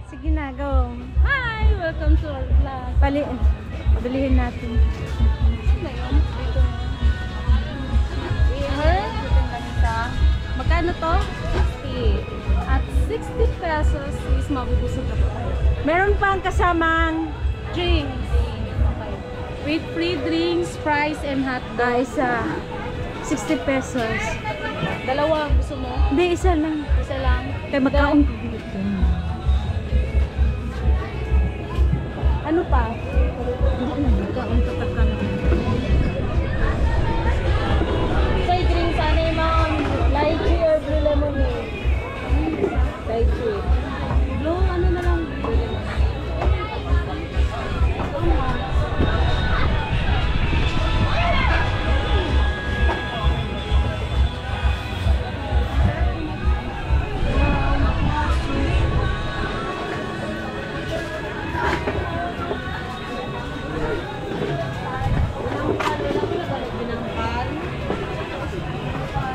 Sige na, go. Hi! Welcome to our vlog. Pabilihin natin. Magkano to? 60. At 60 pesos is mabubusog na po tayo. Meron pang kasamang Drinks. Okay. With free drinks, fries, and hot dog. isa. 60 pesos. Dalawa, gusto mo? Hindi, isa lang. Isa lang. Kaya magkaon. Ano pa? Magkaon tatakan. Say drinks, ano yung mga lychee or blue lemonade? Lychee. Blue, ano na lang? Blue lemonade.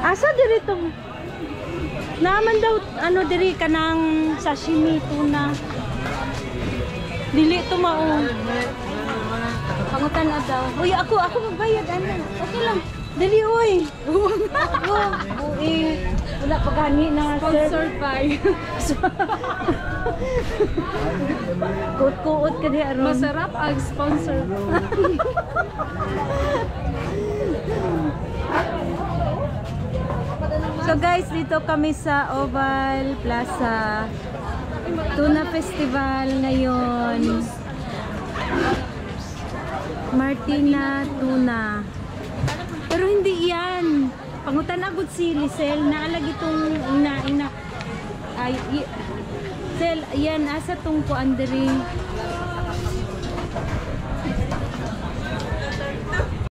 Asa diri to? Naman daw ano diri kanang sashimi tuna. Dili to mao. Pangutan na daw. Uy, ako magbayad ana. Okay lang. Dili uy. Uy. Wala pa gani na Sponsored by. Kuot-kuot ka di aron. Masarap ang sponsor. So guys, dito kami sa Oval Plaza. Tuna Festival ngayon. Martina Tuna. Pero hindi yan. Pangutan agad si Lisel. Naalag itong ina. Ay, Sel, yan. Asa tong kuandering.